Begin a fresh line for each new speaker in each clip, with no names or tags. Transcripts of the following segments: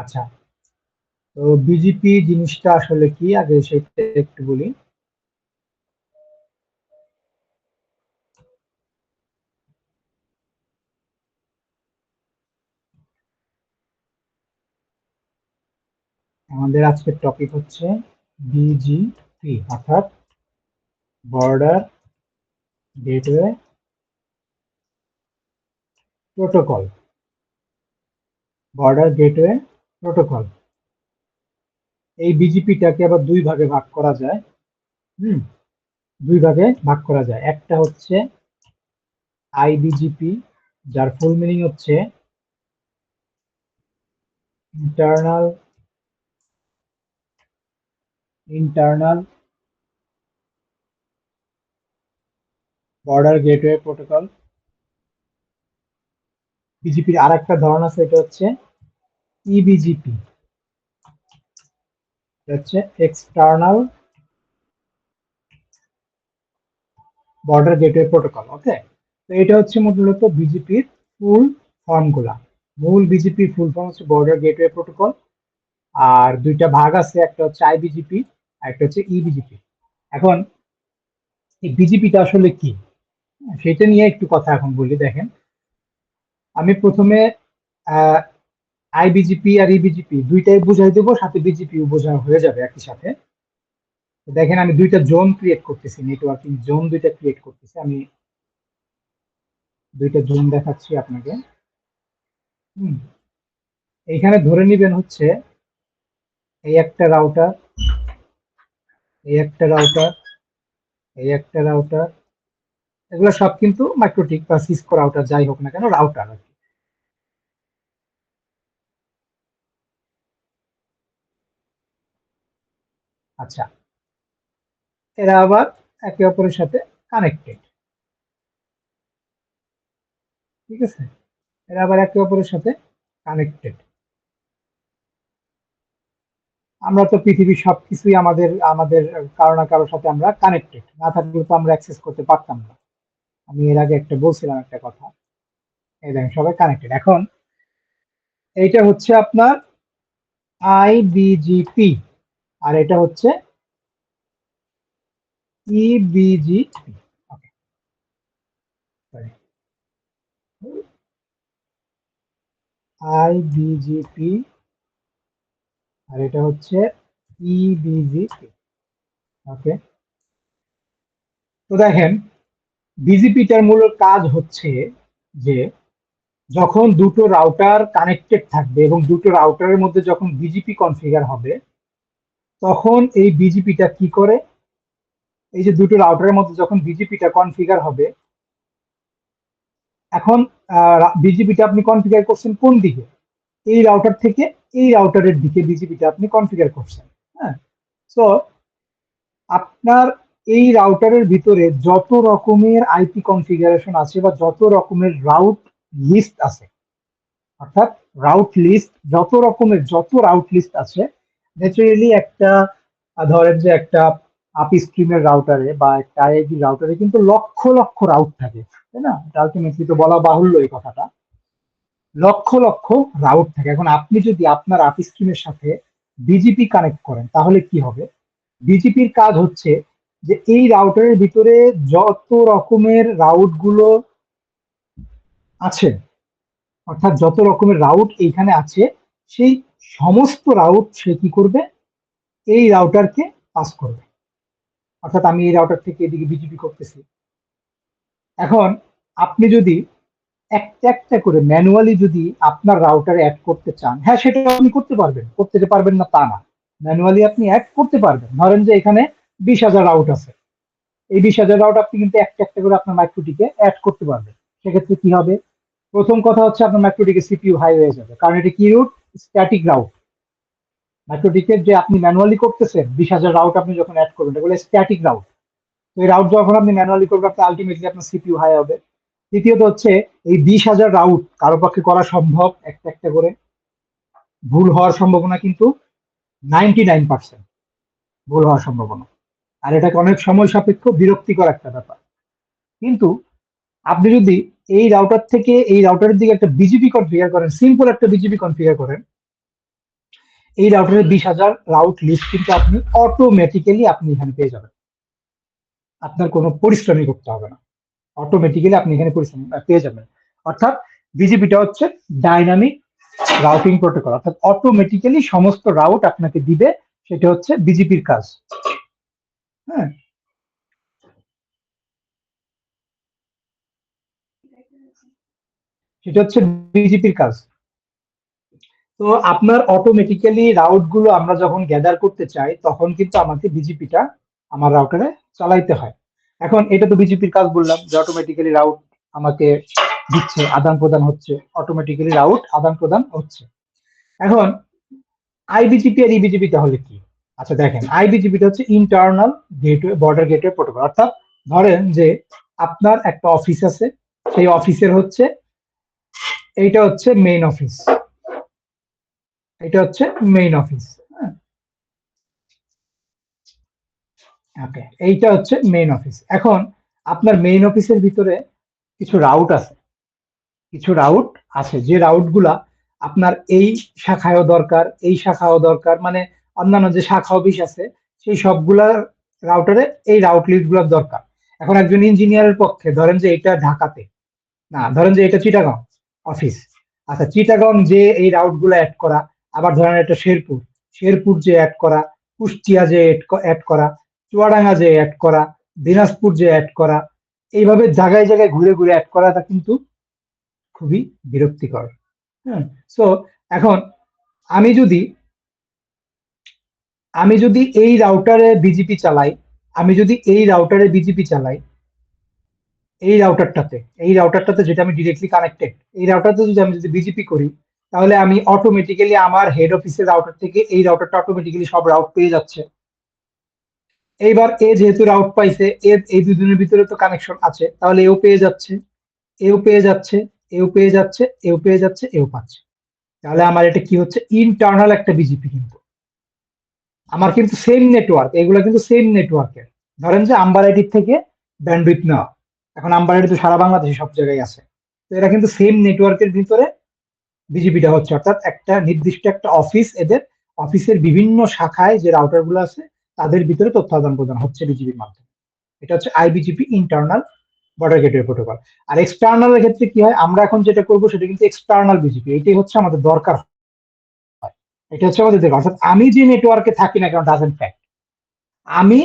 আচ্ছা, তো বিজিপি জিনিসটা আসলে কি আগে সেটা একটু বলি। আমাদের আজকের টপিক হচ্ছে বিজিপি, অর্থাৎ border gateway protocol. Border gateway protocol, এই বিজিপিটাকে আবার দুই ভাগে ভাগ করা যায়। হুম, দুই ভাগে ভাগ করা যায়। একটা হচ্ছে আইবিজিপি, যার ফুল মিনিং হচ্ছে internal internal border gateway protocol. বিজিপির আর একটা ধরন আছে, এটা হচ্ছে ইবিজিপি, হচ্ছে external border gateway protocol. Okay, তো এটা হচ্ছে মূলত বিজিপির ফুল ফর্ম গুলা। মূল বিজিপি ফুল ফর্ম হচ্ছে বর্ডার গেটওয়ে প্রোটোকল। আর দুইটা ভাগ আছে, একটা হচ্ছে আইবিজিপি আর একটা হচ্ছে ইবিজিপি। এখন এই বিজিপিটা আসলে কি সেটা নিয়ে একটু কথা এখন বলি। দেখেন, আমি প্রথমে আইবিজিপি আর ইবিজিপি দুইটাই বুঝাই দেবো, সাথে বিজিপিও বোঝা হয়ে যাবে একই সাথে। তো দেখেন, আমি দুইটা জোন ক্রিয়েট করতেছি, নেটওয়ার্কিং জোন দুইটা ক্রিয়েট করতেছি। আমি দুইটা জোন দেখাচ্ছি আপনাকে। হুম, এইখানে ধরে নিবেন হচ্ছে এই একটা রাউটার, এই একটা রাউটার, এই একটা রাউটার। এগুলো সব কিন্তু মাইক্রোটিক বা সিসকো রাউটার, যাই হোক না কেন রাউটার আর কি। আচ্ছা, এরা আবার একে অপরের সাথে কানেক্টেড। ঠিক আছে, এরা আবার একে অপরের সাথে কানেক্টেড। আমরা তো পৃথিবীর সবকিছুই আমাদের আমাদের কারো না কারোর সাথে আমরা কানেক্টেড, না থাকলে তো আমরা অ্যাক্সেস করতে পারতাম না। আমি এর আগে একটা বলছিলাম একটা কথা। এই দেখেন, সবাই কানেক্টেড। এখন এইটা হচ্ছে আপনার আইবিজিপি, আর এটা হচ্ছে ইবিজিপি। আইবিজিপি আর এটা হচ্ছে ইবিজিপি। ওকে, তো দেখেন, বিজিপিটার মূল কাজ হচ্ছে যে যখন দুটো রাউটার কানেক্টেড থাকবে এবং দুটো রাউটারের মধ্যে যখন বিজিপি কনফিগার হবে, তখন এই বিজিপিটা কি করে, এই যে দুটো রাউটারের মধ্যে যখন বিজিপিটা কনফিগার হবে, এখন বিজিপিটা আপনি কনফিগার করছেন কোন দিকে, এই রাউটার থেকে এই রাউটারের দিকে বিজিপিটা আপনি কনফিগার করছেন। হ্যাঁ, তো আপনার এই রাউটারের ভিতরে যত রকমের আইপি কনফিগারেশন আছে বা যত রকমের রাউট লিস্ট আছে, অর্থাৎ রাউট লিস্ট, যত রাউট লিস্ট আছে, ন্যাচারালি একটা ধরেন যে একটা আপি স্ট্রিমের রাউটারে বা একটা আইআইপি রাউটারে কিন্তু লক্ষ লক্ষ রাউট থাকে, তাই না? আলটিমেটলি তো বলা বাহুল্য এই কথাটা, লক্ষ লক্ষ রাউট থাকে। এখন আপনি যদি আপনার আপি স্ট্রিমের সাথে বিজিপি কানেক্ট করেন, তাহলে কি হবে? বিজিপির কাজ হচ্ছে যে এই রাউটারের ভিতরে যত রকমের রাউট গুলো আছে, অর্থাৎ যত রকমের রাউট এইখানে আছে, সেই সমস্ত রাউট সে কি করবে, এই রাউটারকে পাস করবে। অর্থাৎ আমি এই রাউটার থেকে এদিকে বিজিপি করতেছি। এখন আপনি যদি একটা একটা করে ম্যানুয়ালি যদি আপনার রাউটারে অ্যাড করতে চান, হ্যাঁ সেটা আপনি করতে পারবেন, করতে যে পারবেন না তা না, ম্যানুয়ালি আপনি অ্যাড করতে পারবেন। ধরেন যে এখানে 20,000 রাউট আছে, এই 20,000 রাউট আপনি কিন্তু একটা একটা করে আপনার মাইক্রোটিকে অ্যাড করতে পারবেন। সেক্ষেত্রে কি হবে? প্রথম কথা হচ্ছে আপনার মাইক্রোটিকে সিপিইউ হাই হয়ে যাবে, কারণ এটা কি রুট, স্ট্যাটিক রাউট। মাইক্রোটিকের যে আপনি ম্যানুয়ালি করতেছেন 20,000 রাউট আপনি যখন অ্যাড করবেন, এটা বলে স্ট্যাটিক রাউট। তো এই রাউট যখন আপনি ম্যানুয়ালি করবেন, আপনি আলটিমেটলি আপনার সিপিইউ হাই হবে। দ্বিতীয়ত হচ্ছে, এই 20,000 রাউট কারো পক্ষে করা সম্ভব একটা একটা করে? ভুল হওয়ার সম্ভাবনা কিন্তু 99%, ভুল হওয়ার সম্ভাবনা। আর এটাকে অনেক সময় সাপেক্ষ, বিরক্তিকর একটা ব্যাপার। কিন্তু আপনি যদি এই রাউটার থেকে এই রাউটারের দিকে একটা বিজিপি কনফিগার করেন, সিম্পল একটা বিজিপি কনফিগার করেন, এই রাউটারের 20,000 রাউট লিস্ট কিন্তু আপনি অটোমেটিক্যালি আপনি এখানে পেয়ে যাবেন, আপনার কোনো পরিশ্রমই করতে হবে না, অটোমেটিক্যালি আপনি এখানে পরিশ্রম পেয়ে যাবেন। অর্থাৎ বিজিপিটা হচ্ছে ডাইনামিক রাউটিং প্রোটোকল, অর্থাৎ অটোমেটিক্যালি সমস্ত রাউট আপনাকে দিবে, সেটা হচ্ছে বিজিপির কাজ। হ্যাঁ, সেটা হচ্ছে বিজিপির কাজ। তো আপনার অটোমেটিক্যালি রাউট গুলো আমরা যখন গ্যাদার করতে চাই তখন কিন্তু আমাকে বিজিপিটা আমার রাউটারে চালাইতে হয়। এখন এটা তো বিজিপির কাজ বললাম যে অটোমেটিক্যালি রাউট আমাকে দিচ্ছে, আদান প্রদান হচ্ছে, অটোমেটিক্যালি রাউট আদান প্রদান হচ্ছে। এখন আইবিজিপি আর ইবিজিপি তাহলে কি? আচ্ছা দেখেন, আইবিজিপিটা হচ্ছে internal gateway, border gateway protocol. অর্থাৎ ধরেন যে আপনার একটা অফিস আছে, সেই অফিসের হচ্ছে এইটা হচ্ছে মেইন অফিস, এটা হচ্ছে মেইন অফিস। হ্যাঁ, ওকে, এইটা হচ্ছে মেইন অফিস। এখন আপনার মেইন অফিসের ভিতরে কিছু রাউট আছে, কিছু রাউট আছে যে রাউট গুলা আপনার এই শাখায়ও দরকার, এই শাখাও দরকার, মানে অন্যান্য যে শাখা অফিস আছে সেই সবগুলা রাউটারে এই রাউট লিস্ট গুলার দরকার। এখন একজন ইঞ্জিনিয়ারের পক্ষে ধরেন যে এটা ঢাকাতে, না ধরেন যে এটা চিটাগাং অফিস, আচ্ছা চিটাগাং যে এই রাউট গুলো অ্যাড করা, আবার ধরেন এটা শেরপুর, শেরপুর যে অ্যাড করা, কুষ্টিয়া যে অ্যাড করা, চুয়াডাঙ্গা যে অ্যাড করা, দিনাজপুর যে অ্যাড করা, এইভাবে জায়গায় জায়গায় ঘুরে ঘুরে অ্যাড করাটা কিন্তু খুবই বিরক্তিকর। হ্যাঁ, সো এখন আমি যদি আমি যদি এই রাউটারে বিজিপি চালাই, আমি যদি এই রাউটারে বিজিপি চালাই, এই রাউটারটাতে, এই রাউটারটাতে যেটা আমি ডিরেক্টলি কানেক্টেড, এই রাউটারতে যদি আমি যদি বিজিপি করি, তাহলে আমি অটোমেটিক্যালি আমার হেড অফিসের রাউটার থেকে এই রাউটারটা অটোমেটিক্যালি সব রাউট পেয়ে যাচ্ছে। এইবার এ যেহেতু রাউট পাইছে, এই দুজনের ভিতরে তো কানেকশন আছে, তাহলে এও পেয়ে যাচ্ছে, এও পেয়ে যাচ্ছে, এও পেয়ে যাচ্ছে, এও পেয়ে যাচ্ছে, এও পাচ্ছে। তাহলে আমার এটা কি হচ্ছে, ইন্টারনাল একটা বিজিপি। কিন্তু আমার কিন্তু সেম নেটওয়ার্ক, এগুলো কিন্তু সেম নেটওয়ার্কের। ধরেন যে আম্বারাইটির থেকে ব্যান্ডউইথ নেওয়া, এখন আম্বারাইটি তো সারা বাংলাদেশে সব জায়গায় আছে, তো এরা কিন্তু সেম নেটওয়ার্কের ভিতরে বিজিবিটা হচ্ছে, অর্থাৎ একটা নির্দিষ্ট একটা অফিস, এদের অফিসের বিভিন্ন শাখায় যে রাউটার গুলো আছে তাদের ভিতরে তথ্য আদান প্রদান হচ্ছে বিজিবির মাধ্যমে। এটা হচ্ছে আইবিজিপি, ইন্টারনাল বর্ডার গেটওয়ে প্রোটোকল। আর এক্সটার্নাল এর ক্ষেত্রে কি হয়, আমরা এখন যেটা করবো সেটা কিন্তু এক্সটার্নাল বিজিপি, এটাই হচ্ছে আমাদের দরকার হয়, এটা হচ্ছে আমাদের দরকার। অর্থাৎ আমি যে নেটওয়ার্কে থাকি না কেন ডাজেন্ট ফ্যাক্ট, আমি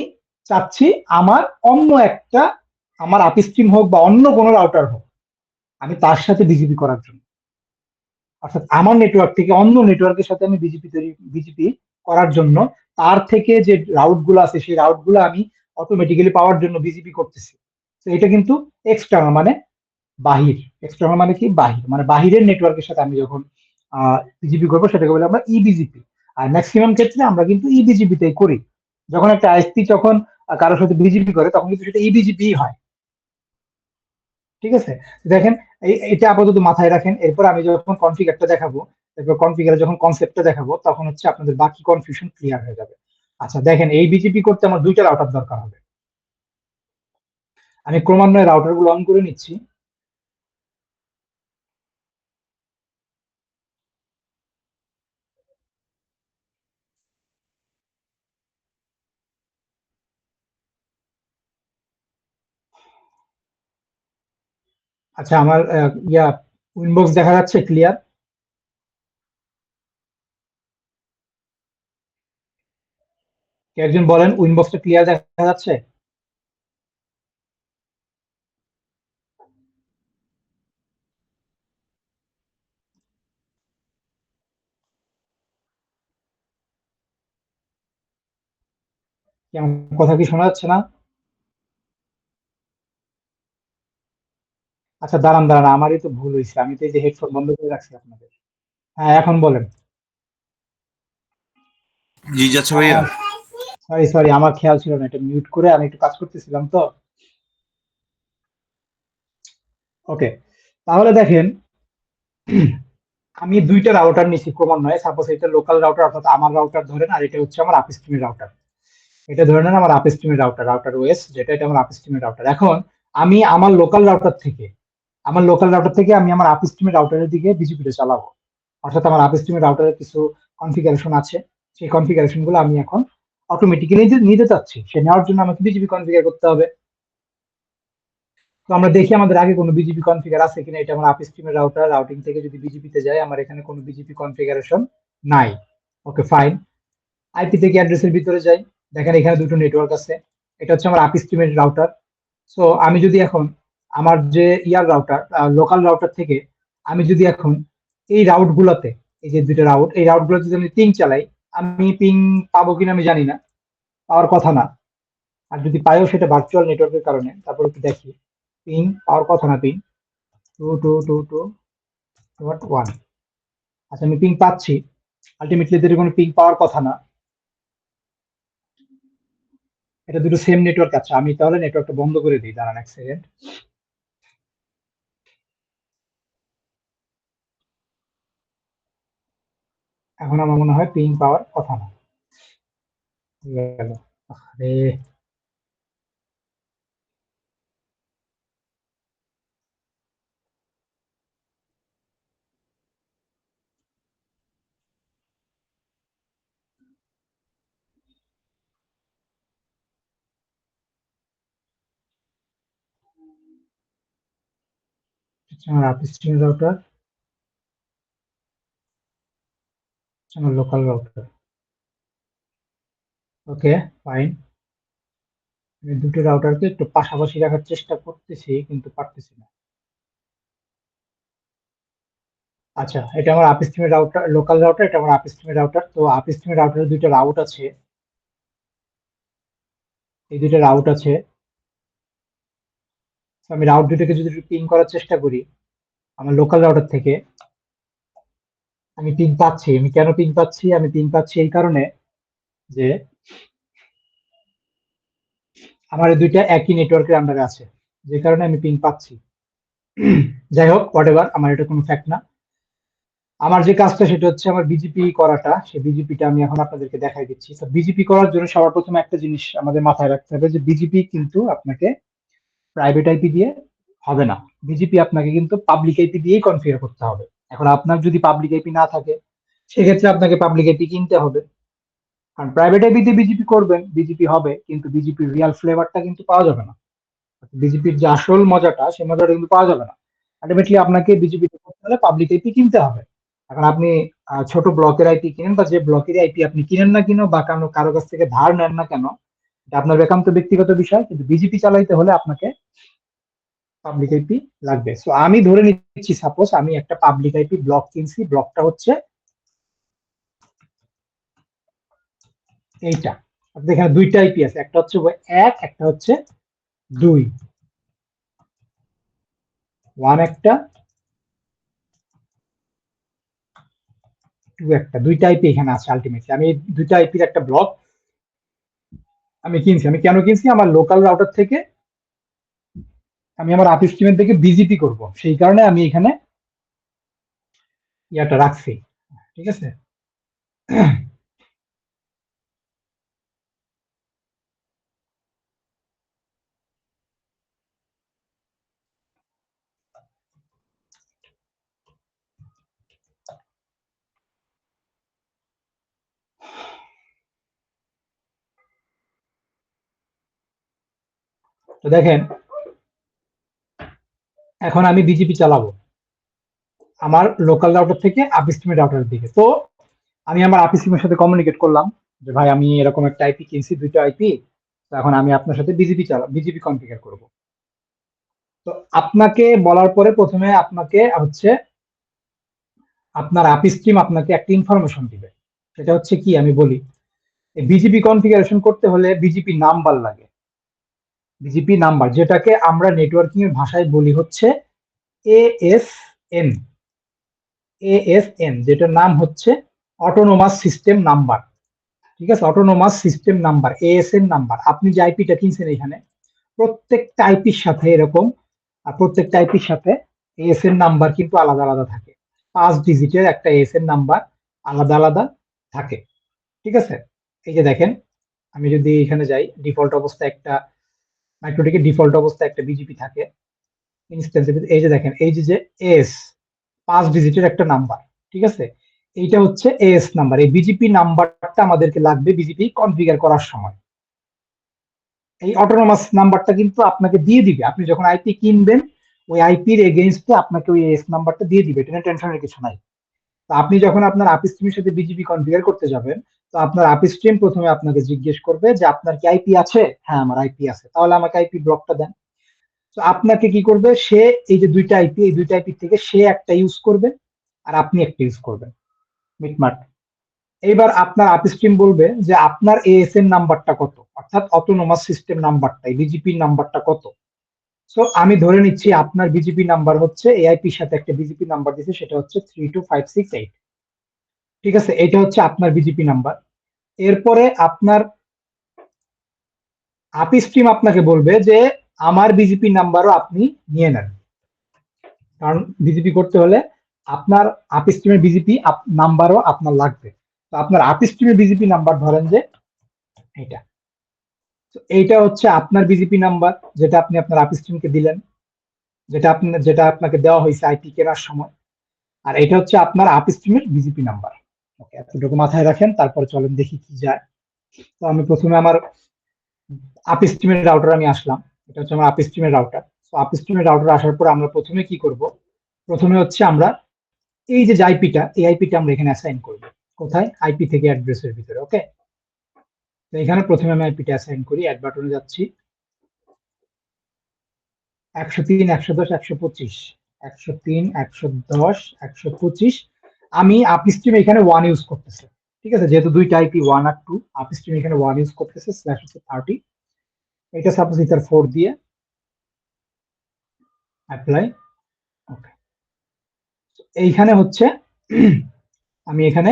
চাচ্ছি আমার অন্য একটা, আমার আপস্ট্রিম হোক বা অন্য কোনো রাউটার হোক, আমি তার সাথে বিজিপি করার জন্য, অর্থাৎ আমার নেটওয়ার্ক থেকে অন্য নেটওয়ার্কের সাথে আমি বিজিপি করার জন্য তার থেকে যে রাউট গুলো আছে সেই রাউট গুলো আমি অটোমেটিক্যালি পাওয়ার জন্য বিজিপি করতেছি। তো এটা কিন্তু এক্সটার্নাল মানে বাহির, এক্সটার্নাল মানে কি বাহির, মানে বাহিরের নেটওয়ার্কের সাথে আমি যখন বিজিপি করবো সেটাকে বলে আমরা ইবিজিপি। আর ম্যাক্সিমাম ক্ষেত্রে আমরা কিন্তু ইবিজিপি তেই করি, যখন একটা আইএসপি যখন কারোর সাথে বিজিপি করে তখন কিন্তু সেটা ইবিজিপি হয়। ঠিক আছে, দেখেন এটা আপাতত মাথায় রাখেন, এরপর আমি যখন কনফিগারটা দেখাবো, এরপর কনফিগারে যখন কনসেপ্টটা দেখাবো তখন হচ্ছে আপনাদের বাকি কনফিউশন ক্লিয়ার হয়ে যাবে। আচ্ছা দেখেন, এই বিজিপি করতে আমার দুইটা রাউটার দরকার হবে। আমি ক্রমান্বয়ে রাউটার গুলো অন করে নিচ্ছি। আচ্ছা আমার উইনবক্স দেখা যাচ্ছে ক্লিয়ার? একজন বলেন উইনবক্সটা ক্লিয়ার দেখা যাচ্ছে? কি আমার কথা কি শোনা যাচ্ছে না? আচ্ছা দাঁড়ান দাঁড়ান, আমারই তো ভুল হয়েছে, আমি তো এই যে হেডফোন বন্ধ করে রাখছি আপনাদের। হ্যাঁ এখন বলেন।
জি যাচ্ছে ভাইয়া।
সরি সরি, আমার খেয়াল ছিল না, এটা মিউট করে আমি একটু কাজ করতেছিলাম তো। ওকে, তাহলে দেখেন, আমি দুইটা রাউটার নিচ্ছি ক্রমান্বয়ে। সাপোজ এটা লোকাল রাউটার, অর্থাৎ আমার রাউটার ধরেন, আর এটা হচ্ছে আমার আপস্ট্রিমের রাউটার। এটা ধরে নেন আমার আপস্ট্রিমের রাউটার, রাউটার ওএস যেটা, এটা আমার আপস্ট্রিমের রাউটার। এখন আমি আমার লোকাল রাউটার থেকে, আমি আমার আপস্ট্রিমের রাউটারের দিকে বিজিপিটা চালাবো। অর্থাৎ আমার আপস্ট্রিমের রাউটারের কিছু কনফিগারেশন আছে, সেই কনফিগারেশন গুলো আমি এখন অটোমেটিক্যালি নিতে চাচ্ছি। সে নেওয়ার জন্য আমাকে বিজিপি কনফিগার করতে হবে। তো আমরা দেখি আমাদের আগে কোনো বিজিপি কনফিগার আছে কিনা। এটা আমার আপস্ট্রিমের রাউটার, রাউটিং থেকে যদি বিজিপি তে যায়, আমার এখানে কোনো বিজিপি কনফিগারেশন নাই। Okay fine. আইপি থেকে অ্যাড্রেসের ভিতরে যাই, দেখেন এখানে দুটো নেটওয়ার্ক আছে। এটা হচ্ছে আমার আপস্ট্রিমের রাউটার। সো আমি যদি এখন আমার যে ইয়ার রাউটার, লোকাল রাউটার থেকে আমি যদি এখন এই রাউট গুলাতে, এই যে দুটো রাউট, এই রাউট গুলোতে যদি আমি পিং চালাই, আমি পিং পাবো কিনা আমি জানি না, পাওয়ার কথা না। আর যদি পাইও সেটা ভার্চুয়াল নেটওয়ার্কের কারণে। তারপর একটু দেখি, পিং পাওয়ার কথা না, পিং 22222.1। আচ্ছা আমি পিং পাচ্ছি, আলটিমেটলি এদের কোনো পিং পাওয়ার কথা না। এটা দুটো সেম নেটওয়ার্ক আছে। আমি তাহলে নেটওয়ার্কটা বন্ধ করে দিই, দাঁড়ান এক সেকেন্ড। এখন আমার মনে হয় পিং পাওয়ার কথা না। গেল। আরে আমার আপস্ট্রিম রাউটার, আমার লোকাল রাউটার। Okay fine. আমি দুটো রাউটারকে একটু পাশাপাশি রাখার চেষ্টা করতেছি কিন্তু পারতেছি না। আচ্ছা এটা আমার আপস্ট্রিমের রাউটার, লোকাল রাউটার, এটা আমার আপস্ট্রিমের রাউটার। তো আপস্ট্রিমের রাউটারের দুটো রাউট আছে, এই দুটো রাউট আছে। তো আমি রাউট দুটোকে যদি পিং করার চেষ্টা করি আমার লোকাল রাউটার থেকে, আমি পিং পাচ্ছি। আমি কেন পিং পাচ্ছি? আমি পিং পাচ্ছি এই কারণে যে আমার এই দুইটা একই নেটওয়ার্কের আন্ডারে আছে, যে কারণে আমি পিং পাচ্ছি। যাই হোক হোয়াট এভার, আমার এটা কোনো ফ্যাক্ট না। আমার যে কাজটা সেটা হচ্ছে আমার বিজিপি করাটা, সেই বিজিপিটা আমি এখন আপনাদেরকে দেখাই দিচ্ছি। তো বিজিপি করার জন্য সবার প্রথমে একটা জিনিস আমাদের মাথায় রাখতে হবে, যে বিজিপি কিন্তু আপনাকে প্রাইভেট আইপি দিয়ে হবে না। বিজিপি আপনাকে কিন্তু পাবলিক আইপি দিয়েই কনফিগার করতে হবে। এখন আপনার যদি পাবলিক আইপি না থাকে, সেক্ষেত্রে আপনাকে পাবলিক আইপি কিনতে হবে। কারণ প্রাইভেট আইপি দিয়ে বিজিপি করবেন, বিজিপি হবে, কিন্তু বিজিপির রিয়াল ফ্লেভারটা কিন্তু পাওয়া যাবে না। বিজেপির যে আসল মজাটা, সেই মজাটা কিন্তু পাওয়া যাবে না। আলটিমেটলি আপনাকে বিজেপি করতে হলে পাবলিক আইপি কিনতে হবে। এখন আপনি ছোট ব্লকের আইপি কিনেন বা যে ব্লকের আইপি আপনি কিনেন না কিনো বা কারো কাছ থেকে ধার নেন না কেন, এটা আপনার একান্ত ব্যক্তিগত বিষয়, কিন্তু বিজেপি চালাইতে হলে আপনাকে পাবলিক আইপি লাগবে। সো আমি ধরে নিচ্ছি, সাপোজ আমি একটা পাবলিক আইপি ব্লক কিনছি, ব্লকটা হচ্ছে এইটা। আপনি এখানে দুইটা আইপি আছে, একটা হচ্ছে এক, একটা হচ্ছে দুই। ওয়ান একটা, টু একটা, দুইটা আইপি এখানে আছে। আলটিমেটলি আমি এই দুইটা আইপির একটা ব্লক আমি কিনছি। আমি কেন কিনছি? আমার লোকাল রাউটার থেকে আমি আমার আপ স্ট্রিমের থেকে বিজিপি করব, সেই কারণে আমি এখানে ইয়াটা রাখছি। ঠিক আছে। তো দেখেন এখন আমি বিজিপি চালাবো আমার লোকাল রাউটার থেকে আপ স্ট্রিমের রাউটারের দিকে। তো আমি আমার আপ স্ট্রিমের সাথে কমিউনিকেট করলাম যে ভাই আমি এরকম একটা আইপি কিনছি, দুইটা আইপি, তো এখন আমি আপনার সাথে বিজিপি কনফিগার করব। তো আপনাকে বলার পরে প্রথমে আপনাকে হচ্ছে আপনার আপ স্ট্রিম আপনাকে একটা ইনফরমেশন দিবে। সেটা হচ্ছে কি আমি বলি, বিজিপি কনফিগারেশন করতে হলে বিজিপি নাম্বার লাগে। বিজিপি নাম্বার, যেটাকে আমরা নেটওয়ার্কিং এর ভাষায় বলি হচ্ছে এএসএন। এএসএন যেটার নাম হচ্ছে অটোনোমাস সিস্টেম নাম্বার। ঠিক আছে, অটোনোমাস সিস্টেম নাম্বার, এএসএন নাম্বার। আপনি যে আইপিটা কিনছেন এখানে, প্রত্যেকটা আইপির সাথে এরকম, আর প্রত্যেকটা আইপির সাথে এএসএন নাম্বার কিন্তু আলাদা আলাদা থাকে। 5 ডিজিটের একটা এএসএন নাম্বার আলাদা আলাদা থাকে। ঠিক আছে। এই যে দেখেন, আমি যদি এখানে যাই, ডিফল্ট অবস্থায় একটা মাইক্রোটিকে ডিফল্ট অবস্থায় একটা বিজিপি থাকে ইনস্ট্যান্স। এই যে দেখেন, এই যে যে এস 5 ডিজিটের একটা নাম্বার। ঠিক আছে। এইটা হচ্ছে এএস নাম্বার। এই বিজিপি নাম্বারটা আমাদেরকে লাগবে বিজিপি কনফিগার করার সময়। এই অটোনোমাস নাম্বারটা কিন্তু আপনাকে দিয়ে দিবে, আপনি যখন আইপি কিনবেন ওই আইপির এগেইনস্টে আপনাকে ওই এস নাম্বারটা দিয়ে দিবে, এটা নিয়ে টেনশনের কিছু নাই। তো আপনি যখন আপনার আইপি স্ট্রিমের সাথে বিজিপি কনফিগার করতে যাবেন, তো আপনার আইপি স্ট্রিম প্রথমে আপনাকে জিজ্ঞেস করবে যে আপনার কি আইপি আছে। হ্যাঁ আমার আইপি আছে, তাহলে আমাকে আইপি ব্লকটা দেন। তো আপনাকে কি করবে, সে এই যে দুইটা আইপি, এই দুইটা আইপি থেকে সে একটা ইউজ করবে আর আপনি একটা ইউজ করবেন, মিটমাট। এইবার আপনার আইপি স্ট্রিম বলবে যে আপনার এএসএন নাম্বারটা কত, অর্থাৎ অটোনোমাস সিস্টেম নাম্বারটা, বিজিপি নাম্বারটা কত। সো আমি ধরে নিচ্ছি আপনার বিজিপি নাম্বার হচ্ছে এআইপির সাথে একটা বিজিপি নাম্বার দিয়েছে, সেটা হচ্ছে 32568। ঠিক আছে, এটা হচ্ছে আপনার বিজিপি নাম্বার। এরপরে আপনার আইপি স্ট্রিম আপনাকে বলবে যে আমার বিজিপি নাম্বারও আপনি নিয়ে নেন, কারণ বিজিপি করতে হলে আপনার আইপি স্ট্রিমের বিজিপি নাম্বারও আপনার লাগবে। তো আপনার আইপি স্ট্রিমের বিজিপি নাম্বার ধরেন যে এটা, তো এইটা হচ্ছে আপনার বিজিপি নাম্বার, যেটা আপনি আপনার আইপি স্ট্রিমকে দিলেন, যেটা আপনাকে দেওয়া হয়েছে আইপি কেনার সময়। আর এটা হচ্ছে আপনার আইপি স্ট্রিমের বিজিপি নাম্বার। ওকে, এতটুকু মাথায় রাখেন, তারপরে চলেন দেখি কি যায়। তো আমি প্রথমে আমার আইপি স্ট্রিমের রাউটার আমি আসলাম, এটা হচ্ছে আমার আইপি স্ট্রিমের রাউটার। তো আইপি স্ট্রিমের রাউটার আসার পর আমরা প্রথমে কি করব, প্রথমে হচ্ছে আমরা এই যে আইপিটা, এই আইপিটা আমরা এখানে অ্যাসাইন করব। কোথায়? আইপি থেকে অ্যাড্রেসের ভিতরে। ওকে, তো এখানে প্রথমে আমি আইপিটা অ্যাসাইন করি, অ্যাড বাটনে যাচ্ছি, 103.110.125, 103.110.125। আমি আইপি স্ট্রিম এখানে 1 ইউজ করতেছে। ঠিক আছে, যেহেতু দুইটা আইপি 1 আর 2, আইপি স্ট্রিম এখানে 1 ইউজ করতেছে, স্ল্যাশ হচ্ছে 30। এটা সাপোজ ইথার 4 দিয়ে অ্যাপ্লাই। ওকে, এইখানে হচ্ছে আমি এখানে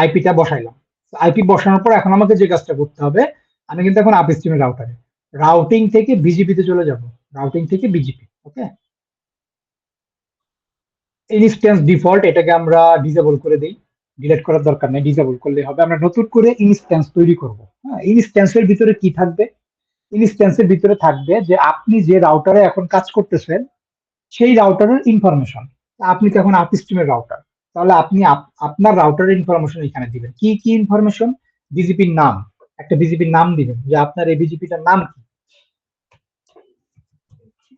আইপিটা বসাইলাম। আইপি বসানোর পর এখন আমাকে যে কাজটা করতে হবে, আমি কিন্তু এখন আইপি স্ট্রিমের রাউটারে, রাউটিং থেকে বিজিপি তে চলে যাব, রাউটিং থেকে বিজিপি। ওকে, ইনস্ট্যান্স ডিফল্ট এটাকে আমরা ডিসেবল করে দেই, ডিলিট করার দরকার নেই, ডিসেবল করলে হবে। আমরা নতুন করে ইনস্ট্যান্স তৈরি করব। হ্যাঁ, ইনস্ট্যান্সের ভিতরে কি থাকবে? ইনস্ট্যান্সের ভিতরে থাকবে যে আপনি যে রাউটারে এখন কাজ করতেছেন সেই রাউটারের ইনফরমেশন। আপনি তো এখন আইপি স্ট্রিমের রাউটার, তাহলে আপনি আপনার রাউটারের ইনফরমেশন এখানে দিবেন। কি কি ইনফরমেশন? বিজিপির নাম, একটা বিজিপির নাম দিবেন যে আপনার এই বিজিপিটার নাম কি,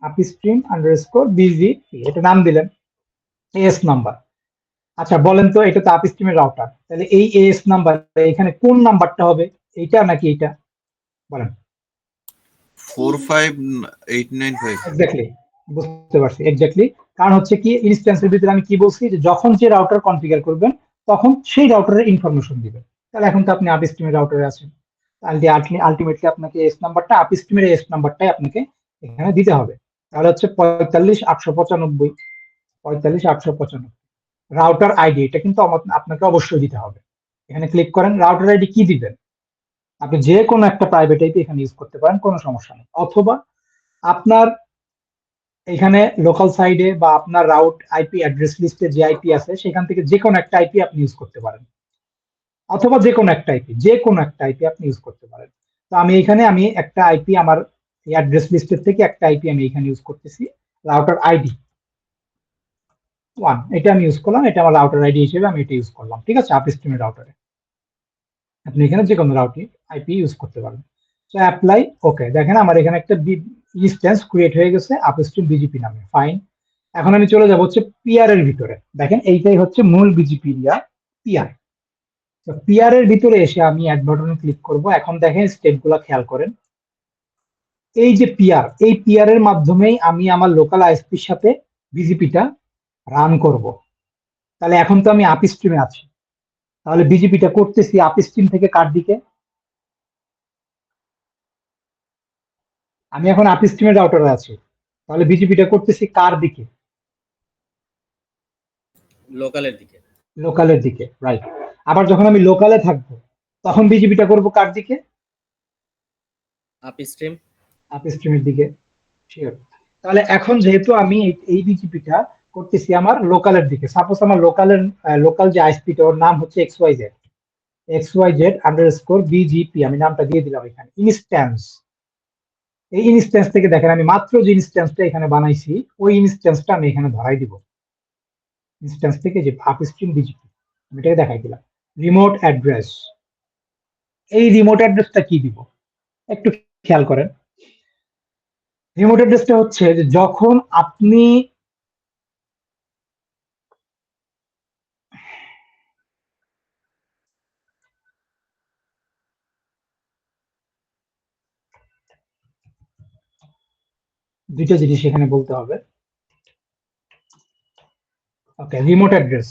আইপি স্ট্রিম আন্ডারস্কোর বিজিপি, এটা নাম দিলেন। এএস নাম্বার, আচ্ছা বলেন তো, এটা তো আইপি স্ট্রিমের রাউটার, তাহলে এই এএস নাম্বার এখানে কোন নাম্বারটা হবে, এইটা নাকি এইটা? বলেন।
45895।
এক্স্যাক্টলি, বুঝতে পারছি, এক্স্যাক্টলি। কারণ হচ্ছে কি, ইনস্ট্যান্সের ভিতরে আমি কি বলছি যে যখন যে রাউটার কনফিগার করবেন তখন সেই রাউটারের ইনফরমেশন দিবেন। তাহলে এখন তো আপনি আইপি স্ট্রিমের রাউটারে আছেন, তাহলে আলটিমেটলি আপনাকে এস নাম্বারটা, আইপি স্ট্রিমের এস নাম্বারটাই আপনাকে এখানে দিতে হবে। তাহলে হচ্ছে 45,895, 45,895 রাউটার আইডি, এটা কিন্তু আপনাকে অবশ্যই দিতে হবে। এখানে ক্লিক করেন, রাউটার আইডি কি দিবেন? আপনি যে কোনো একটা প্রাইভেট আইপি এখানে ইউজ করতে পারেন, কোনো সমস্যা নেই। অথবা আপনার এখানে লোকাল সাইডে বা আপনার রাউট আইপি অ্যাড্রেস লিস্টে যে আইপি আছে সেখান থেকে যে কোনো একটা আইপি আপনি ইউজ করতে পারেন, অথবা যে কোনো একটা আইপি, যে কোনো একটা আইপি আপনি ইউজ করতে পারেন। তো আমি এখানে একটা আইপি আমার অ্যাড্রেস লিস্টের থেকে একটা আইপি আমি এখানে ইউজ করতেছি, রাউটার আইডি 1, এটা আমি ইউজ করলাম, এটা আমার রাউটার আইডি হিসেবে আমি এটা ইউজ করলাম। ঠিক আছে, আইপি স্ট্রিমের রাউটারে আপনি এখানে যে কোনো রাউটি আইপি ইউজ করতে পারেন। তো অ্যাপ্লাই। ওকে, দেখেন আমার এখানে একটা ইনস্ট্যান্স ক্রিয়েট হয়ে গেছে আপস্ট্রিম বিজিপি নামে, ফাইন। এখন আমি চলে যাব হচ্ছে পিআর এর ভিতরে। দেখেন এইটাই হচ্ছে মূল বিজিপি পিআর। তো পিআর এর ভিতরে এসে আমি অ্যাড বাটনে ক্লিক করব। এখন দেখেন স্টেপগুলো খেয়াল করেন, এই যে পিআর, এই পিআর এর মাধ্যমেই আমি আমার লোকাল আইএসপির সাথে বিজিপিটা রান করব। তাহলে এখন তো আমি আইপি স্ট্রিমে আছি, তাহলে বিজিপিটা করতেছি আইপি স্ট্রিম থেকে কার দিকে? আমি এখন আইপি স্ট্রিমের রাউটারে আছি, তাহলে বিজিপিটা করতেছি কার দিকে?
লোকালের দিকে।
লোকালের দিকে, রাইট। আবার যখন আমি লোকালে থাকবো তখন বিজিপিটা করব কার দিকে?
IP stream.
আইপি স্ট্রিমের দিকে, শিওর। তাহলে এখন যেহেতু আমি এই বিজিপিটা করতেছি আমার লোকালের দিকে, সাপোজ আমার লোকাল যে আইএসপিটা ওর নাম হচ্ছে XYZ আন্ডারস্কোর BGP, আমি নামটা দিয়ে দিলাম এখানে ইনস্ট্যান্স। এই ইনস্ট্যান্স থেকে দেখেন আমি মাত্র যে ইনস্ট্যান্সটা এখানে বানাইছি ওই ইনস্ট্যান্সটা আমি এখানে ধরাই দিব, ইনস্ট্যান্স থেকে যে আইপি স্ট্রিম বিজিপি। এটাকে দেখাই দিলাম। রিমোট অ্যাড্রেস, এই রিমোট অ্যাড্রেসটা কি দিব একটু খেয়াল করেন। রিমোট অ্যাড্রেসটা হচ্ছে যে যখন আপনি দুইটা জিনিস এখানে বলতে হবে। ওকে, রিমোট অ্যাড্রেস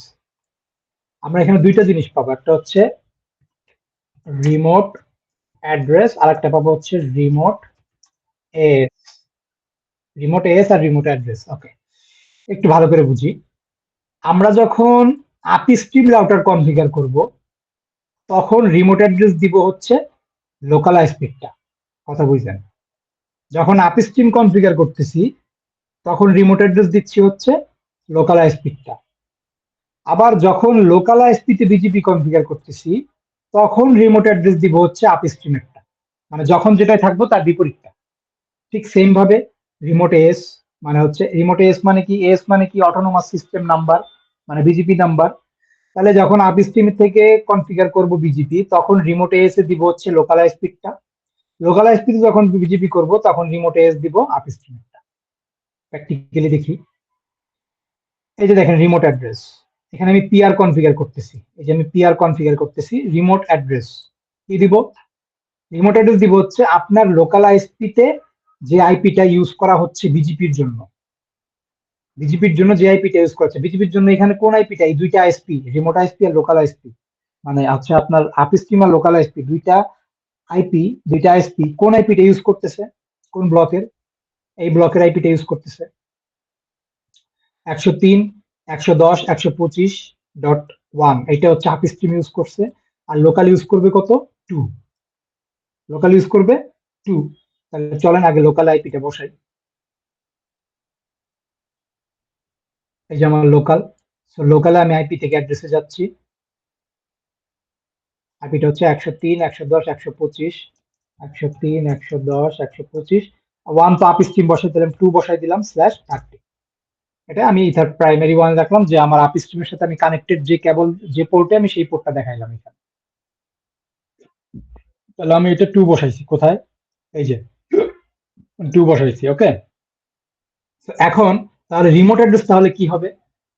আমরা এখানে দুইটা জিনিস পাবো, একটা হচ্ছে রিমোট অ্যাড্রেস আর একটা পাবো হচ্ছে রিমোট এস। রিমোট এস আর রিমোট অ্যাড্রেস। ওকে, একটু ভালো করে বুঝি। আমরা যখন আপস্ট্রিম রাউটার কনফিগার করব তখন রিমোট অ্যাড্রেস দিব হচ্ছে লোকাল আইএসপিটা, কথা বুঝলেন? যখন আপস্ট্রিম কনফিগার করতেছি তখন রিমোট অ্যাড্রেস দিচ্ছি হচ্ছে লোকাল আইএসপিটা। আবার যখন লোকাল আইএসপিতে বিজিপি কনফিগার করতেছি তখন রিমোট অ্যাড্রেস দিব হচ্ছে আপস্ট্রিমেরটা, মানে যখন যেটাই থাকবো তার বিপরীতটা। ঠিক সেম ভাবে রিমোট এস মানে হচ্ছে, রিমোট এস মানে কি, এস মানে কি অটোনোমাস সিস্টেম নাম্বার, মানে বিজিপি নাম্বার। তাহলে যখন আপস্ট্রিম থেকে কনফিগার করব বিজিপি তখন রিমোট এস এ দিব হচ্ছে লোকাল আইএসপিটা, লোকাল আইএসপি যখন বিজিপি করব তখন রিমোট এস দিব আপস্ট্রিমটা। প্র্যাকটিক্যালি দেখি, এই যে দেখেন রিমোট অ্যাড্রেস, এখানে আমি পিআর কনফিগার করতেছি, এই যে আমি পিআর কনফিগার করতেছি। রিমোট অ্যাড্রেস কি দিব? রিমোট অ্যাড্রেস দিব হচ্ছে আপনার লোকাল আইএসপি তে যে আইপিটা ইউজ করা হচ্ছে বিজিপির জন্য, বিজিপির জন্য যে আইপিটা ইউজ করছে বিজিপির জন্য, এখানে কোন আইপিটা, এই দুইটা আইএসপি, রিমোট আইএসপি আর লোকাল আইএসপি, মানে আচ্ছা আপনার আপস্ট্রিম আর লোকাল আইএসপি দুইটা আইপি, দুইটা আইএসপি কোন আইপিটা ইউজ করতেছে, কোন ব্লকের, এই ব্লকের আইপিটা ইউজ করতেছে 103.110.125.1, এটা হচ্ছে আপস্ট্রিম ইউজ করছে। আর লোকাল ইউজ করবে কত, 2, লোকাল ইউজ করবে 2। তাহলে চলেন আগে লোকাল আইপিটা বসাই। এই যে আমার লোকাল, সো লোকালে আমি আইপি থেকে অ্যাড্রেসে যাচ্ছি। আইপিটা হচ্ছে 103.110.125, 103.110.125। 1 তো আপস্ট্রিম বসাই দিলাম, 2 বসাই দিলাম /30। এটা আমি ইথার প্রাইমারি ওয়ান রাখলাম যে আমার আপস্ট্রিমের সাথে আমি কানেক্টেড যে কেবল, যে পোর্টে আমি সেই পোর্টটা দেখাইলাম এখানে। তাহলে আমি এটা 2 বসাইছি কোথায়, এই যে 2 বসাইছি। ওকে, এখন তাহলে রিমোট অ্যাড্রেস তাহলে কি হবে?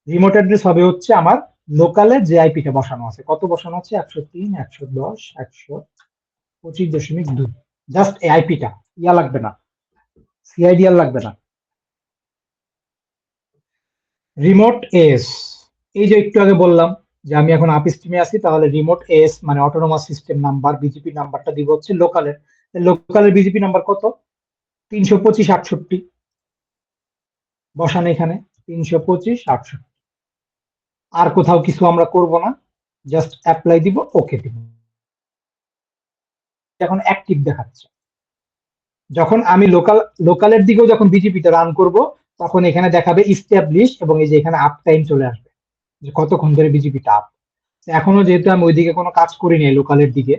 রিমোট অ্যাড্রেস হবে হচ্ছে আমার লোকালে যে আইপিটা বসানো আছে, কত বসানো আছে, 103.110.125.2, জাস্ট এই আইপিটা, ইয়া লাগবে না, সিআইডি আর লাগবে না। রিমোট এস, এই যে একটু আগে বললাম যে আমি এখন আপস্ট্রিমে আছি, তাহলে রিমোট এস মানে অটোনোমাস সিস্টেম নাম্বার, বিজিপি নাম্বারটা দিব হচ্ছে লোকালের। লোকালের বিজিপি নাম্বার কত, 325.68 বসান এখানে, 325.68। আর কোথাও কিছু আমরা করব না, জাস্ট অ্যাপ্লাই দিব, ওকে দিব। এখন অ্যাক্টিভ দেখাচ্ছে। যখন আমি লোকালের দিকেও যখন বিজিপিটা রান করব তখন এখানে দেখাবে ইস্টাবলিশ, এবং এই যে এখানে আপ টাইম চলে আসবে যে কতক্ষণ ধরে বিজিপিটা আপ। এখনো যেহেতু আমি ওইদিকে কোনো কাজ করিনি লোকালের দিকে,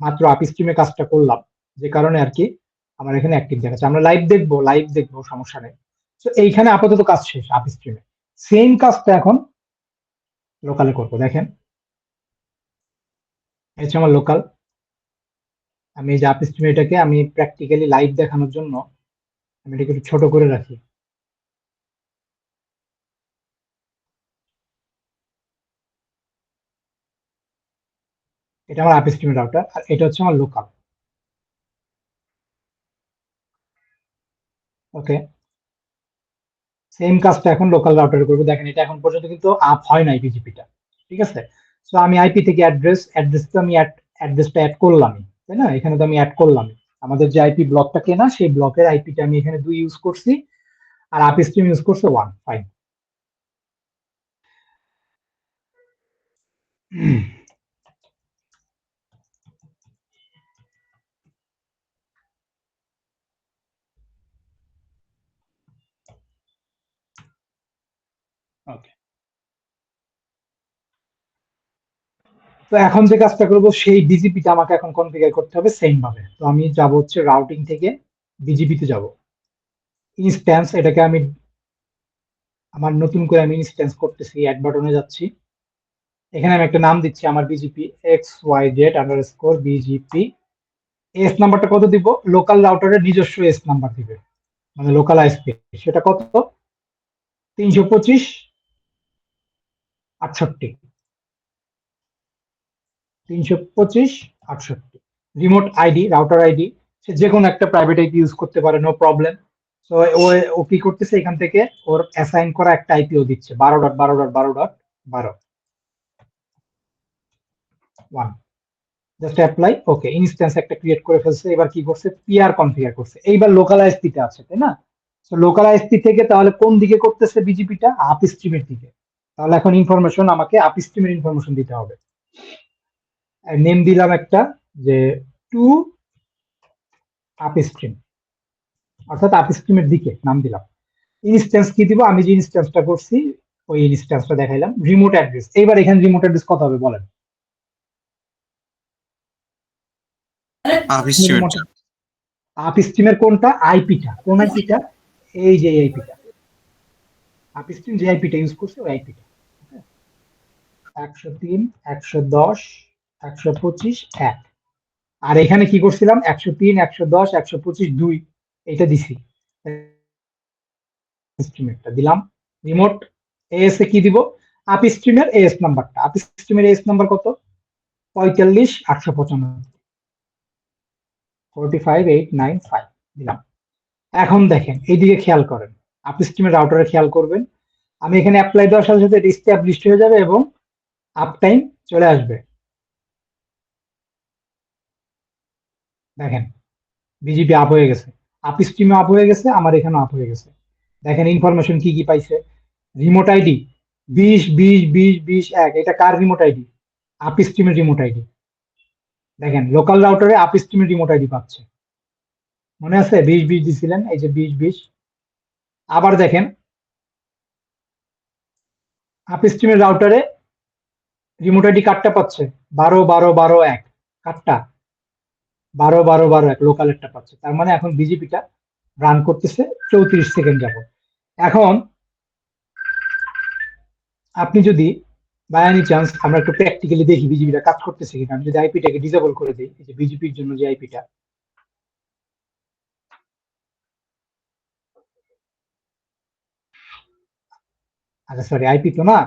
মাত্র আপ স্ট্রিমে কাজটা করলাম, যে কারণে আর কি আমার এখানে অ্যাক্টিভ দেখাচ্ছে। আমরা লাইভ দেখবো, সমস্যা নেই। তো এইখানে আপাতত কাজ শেষ আপ স্ট্রিমে, সেম কাজটা এখন লোকালে করবো। দেখেন এই হচ্ছে আমার লোকাল। আমি এই যে আপ স্ট্রিমে এটাকে আমি প্র্যাকটিক্যালি লাইভ দেখানোর জন্য আমি এটাকে একটু ছোট করে রাখি। এটা আমার আপ স্ট্রিমের রাউটার আর এটা হচ্ছে আমার লোকাল। ওকে, সেম কাজটা এখন লোকাল রাউটারে করবো। দেখেন এটা এখন পর্যন্ত কিন্তু আপ হয় নাই বিজিপিটা, ঠিক আছে? সো আমি আইপি থেকে অ্যাড্রেস তো আমি অ্যাড্রেসটা অ্যাড করলাম, তাই না? এখানে তো আমি অ্যাড করলাম আমাদের যে আইপি ব্লকটা কেনা, সেই ব্লকের আইপিটা আমি এখানে 2 ইউজ করছি, আর আপ স্ট্রিম ইউজ করছে 1, ফাইন। ওকে, তো এখন যে কাজটা করবো সেই বিজিপিটা আমাকে এখন কনফিগার করতে হবে সেম ভাবে। তো আমি যাব হচ্ছে রাউটিং থেকে বিজিপিতে যাব, ইনস্ট্যান্স, এটাকে আমি আমার নতুন করে আমি ইনস্ট্যান্স করতেছি, অ্যাড বাটনে যাচ্ছি। এখানে আমি একটা নাম দিচ্ছি আমার বিজিপি XYZ_BGP। এস নাম্বারটা কত দিব? লোকাল রাউটারের নিজস্ব এস নাম্বার দিবে, মানে লোকাল আইএসপি। সেটা কত? 325/68। 325/68 রিমোট আইডি, রাউটার আইডি। সে যে কোনো একটা প্রাইভেট আইপি ইউজ করতে পারে, নো প্রবলেম। তো ও কি করতেছে, এখান থেকে ওর অ্যাসাইন করা একটা আইপিও দিচ্ছে 12.12.12.12 1। জাস্ট অ্যাপ্লাই, ওকে, ইনস্ট্যান্স একটা ক্রিয়েট করে ফেলছে। এবার কি করছে, পিআর কনফিগার করছে। এইবার লোকাল আইএসপিতে আছে, তাই না? তো লোকাল আইএসপি থেকে তাহলে কোন দিকে করতেছে বিজিপিটা? আপ স্ট্রিমের দিকে। তাহলে এখন ইনফরমেশন আমাকে আপ স্ট্রিমের ইনফরমেশন দিতে হবে। নেম দিলাম একটা, যে টু আপ স্ট্রিম, অর্থাৎ আপ স্ট্রিমের দিকে নাম দিলাম। ইনস্ট্যান্স কি দিব? আমি যে ইনস্ট্যান্সটা করছি ওই ইনস্ট্যান্সটা দেখাইলাম। রিমোট অ্যাড্রেস, এইবার এখানে রিমোট অ্যাড্রেস কত হবে বলেন?
আপ স্ট্রিমের
আপ স্ট্রিমের কোনটা? আইপিটা। কোন আইপিটা? এই যে আইপিটা, আপ স্ট্রিম যে আইপিটা ইউজ করছে ওই আইপিটা। 103.110.125.1। আর এখানে কি করছিলাম? 103.110.125.2 এটা দিছি। স্ট্রিমেরটা দিলাম। রিমোট এএস এ কি দিব? আপ স্ট্রিমের এএস নাম্বারটা। আপ স্ট্রিমের এএস নাম্বার কত? 45.895, 45.895 দিলাম। এখন দেখেন এইদিকে খেয়াল করেন, আপ স্ট্রিমের রাউটারে খেয়াল করবেন। আমি এখানে অ্যাপ্লাই দেওয়ার সাথে সাথে এটা এস্টাবলিশড হয়ে যাবে এবং আপ টাইম চলে আসবে। দেখেন বিজিপি আপ হয়ে গেছে, আপ স্ট্রিমে আপ হয়ে গেছে, আমার এখানে আপ হয়ে গেছে। দেখেন ইনফরমেশন কি কি পাইছে। রিমোট আইডি 20 20 20 20 1, এটা কার রিমোট আইডি? আপ স্ট্রিমের রিমোট আইডি। দেখেন লোকাল রাউটারে আপ স্ট্রিমের রিমোট আইডি পাচ্ছে। মনে আছে 20 20 দিছিলেন, এই যে 20 20। আবার দেখেন আপ স্ট্রিমের রাউটারে রিমোট আইডি কার্ডটা পাচ্ছে 12 12 12 1। কার্ডটা 12 12 12 1 লোকাল একটা পাচ্ছে। তার মানে এখন বিজিপিটা রান করতেছে 34 সেকেন্ড যাবো। এখন আপনি যদি বাই এনি চান্স আমরা একটু প্র্যাকটিক্যালি দেখি বিজিবিটা কাজ করতেছে কিনা। আমি যদি আইপিটাকে ডিসেবল করে দিই, এই যে বিজিপির জন্য যে আইপিটা, আচ্ছা সরি আইপি তো না,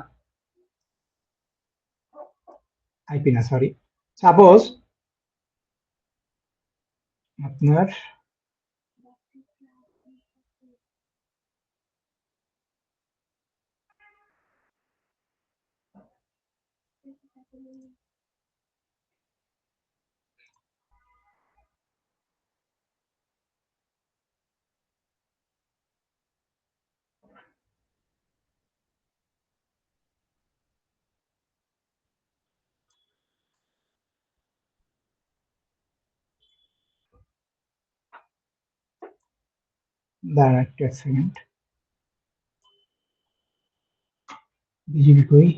আইপি না সরি, সাপোজ আপনার দাঁড়ান একটু, এক সেকেন্ড, বিজিবি কই?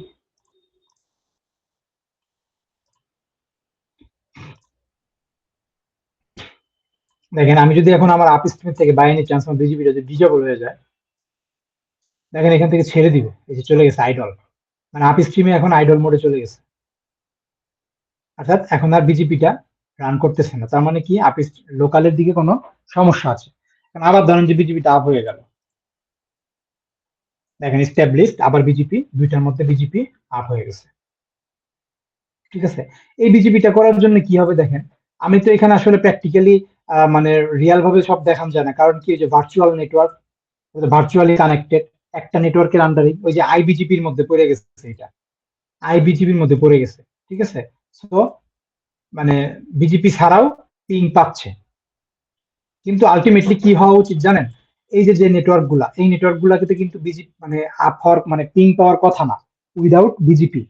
দেখেন আমি যদি এখন আমার আপ স্ট্রিম থেকে বাই এনি চান্স আমার বিজিবিটা যদি ডিসেবল হয়ে যায়, দেখেন এখান থেকে ছেড়ে দিবে, এই যে চলে গেছে আইডল, মানে আপ স্ট্রিমে এখন আইডল মোডে চলে গেছে। অর্থাৎ এখন আর বিজিপিটা রান করতেছে না। তার মানে কি আপ লোকালের দিকে কোনো সমস্যা আছে। এখন আবার ধরেন যে বিজিপিটা আপ হয়ে গেল, দেখেন স্ট্যাবলিশড, আবার বিজিপি, দুইটার মধ্যে বিজিপি আপ হয়ে গেছে। ঠিক আছে, এই বিজিপিটা করার জন্য কি হবে দেখেন। আমি তো এখানে আসলে প্র্যাকটিক্যালি মানে রিয়াল ভাবে সব দেখান যায় না, কারণ কি ওই যে ভার্চুয়াল নেটওয়ার্ক, ভার্চুয়ালি কানেক্টেড একটা নেটওয়ার্কের আন্ডারে ওই যে আইবিজিপির মধ্যে পড়ে গেছে, এটা আইবিজিপির মধ্যে পড়ে গেছে। ঠিক আছে, তো মানে বিজিপি ছাড়াও পিং পাচ্ছে। কিন্তু আলটিমেটলি কি হওয়া উচিত জানেন? এই যে যে নেটওয়ার্ক গুলা, এই নেটওয়ার্ক গুলাকে কিন্তু বিজিপি মানে আপ হওয়ার মানে পিং পাওয়ার কথা না উইদাউট বিজিপি।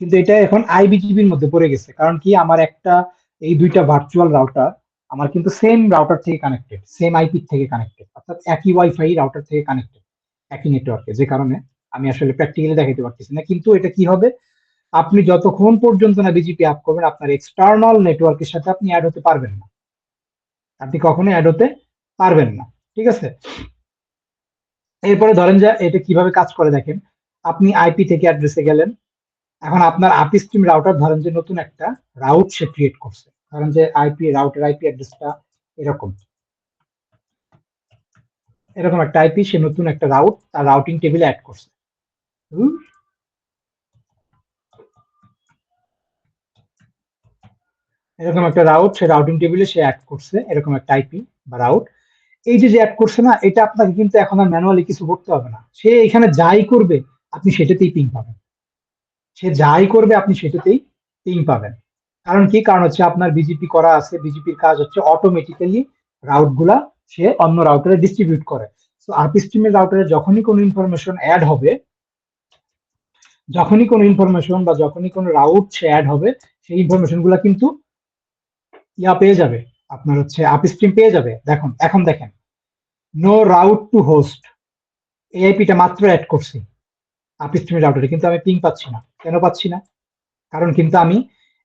কিন্তু এটা এখন আইবিজিবির মধ্যে পড়ে গেছে, কারণ কি আমার একটা এই দুইটা ভার্চুয়াল রাউটার আমার কিন্তু সেম রাউটার থেকে কানেক্টেড, সেম আইপি থেকে কানেক্টেড, অর্থাৎ একই ওয়াইফাই রাউটার থেকে কানেক্টেড, একই নেটওয়ার্কে। যে কারণে আমি আসলে প্র্যাকটিক্যালি দেখাতে পারতেছি না। কিন্তু এটা কি হবে, আপনি যতক্ষণ পর্যন্ত না বিজিপি আপ করবেন আপনার এক্সটার্নাল নেটওয়ার্কের সাথে আপনি অ্যাড হতে পারবেন না, আপনি কখনোই অ্যাড হতে পারবেন না। ঠিক আছে, এরপরে ধরেন যে এটা কিভাবে কাজ করে দেখেন। আপনি আইপি থেকে অ্যাড্রেসে গেলেন, এখন আপনার আপস্ট্রিম রাউটার ধরেন যে নতুন একটা রাউট সে ক্রিয়েট করছে, ধরেন যে রাউটার আইপি অ্যাড্রেসটা এরকম এরকম একটা আইপি, সে নতুন একটা রাউট তার রাউটিং টেবিলে অ্যাড করছে। এরকম একটা রাউট সে রাউটিং টেবিলে সে অ্যাড করছে, এরকম একটা আইপি বা রাউট। এই যে অ্যাড করছে না, এটা আপনাকে কিন্তু এখন আর ম্যানুয়ালি কিছু করতে হবে না। সে এখানে যাই করবে আপনি সেটাতেই পিং পাবেন, সে যাই করবে আপনি সেটাতেই পিং পাবেন। কারণ কি? কারণ হচ্ছে আপনার বিজিপি করা আছে, বিজিপির কাজ হচ্ছে অটোমেটিক্যালি রাউট গুলা সে অন্য রাউটারে ডিস্ট্রিবিউট করে। তো আরপি স্ট্রিমের রাউটারে যখনই কোনো ইনফরমেশন অ্যাড হবে, যখনই কোনো ইনফরমেশন বা যখনই কোনো রাউট সে অ্যাড হবে, সেই ইনফরমেশন গুলা কিন্তু পেয়ে যাবে, আপনার হচ্ছে আপস্ট্রিম পেয়ে যাবে। দেখুন এখন দেখেন, নো রাউট টু হোস্ট, এআইপিটা মাত্র অ্যাড করছি আপস্ট্রিমের রাউটারে, কিন্তু আমি পিং পাচ্ছি না। কেন পাচ্ছি না? কারণ কিন্তু আমি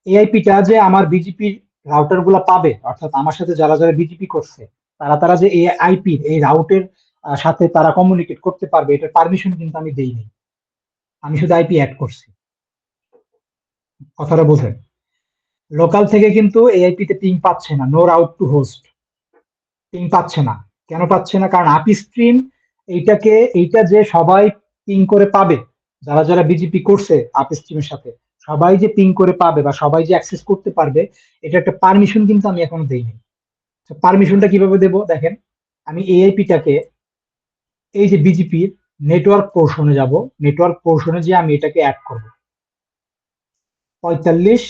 এআইপিটা যে আমার বিজিপি রাউটার গুলা পাবে, অর্থাৎ আমার সাথে যারা যারা বিজিপি করছে তারা তারা যে এই আইপি এই রাউটের সাথে তারা কমিউনিকেট করতে পারবে, এটার পারমিশন কিন্তু আমি দেইনি, আমি শুধু আইপি অ্যাড করছি। কথাটা বোঝেন? লোকাল থেকে কিন্তু এআইপি তে পিং পাচ্ছে না, no route to host, ping পাচ্ছে না। কেন পাচ্ছে না? কারণ আপি স্ট্রিম এইটা যে সবাই পিং করে পাবে, যারা যারা বিজিপি করছে আপি স্ট্রিমের সাথে, সবাই যে পিং করে পাবে বা সবাই যে অ্যাক্সেস করতে পারবে, এটা একটা পারমিশন কিন্তু আমি এখনো দেইনি। পারমিশনটা কিভাবে দেব? দেখেন, আমি এআইপিটাকে এই যে বিজিপির নেটওয়ার্ক পোর্শনে যাব, নেটওয়ার্ক পোর্শনে যে আমি এটাকে অ্যাড করব 45।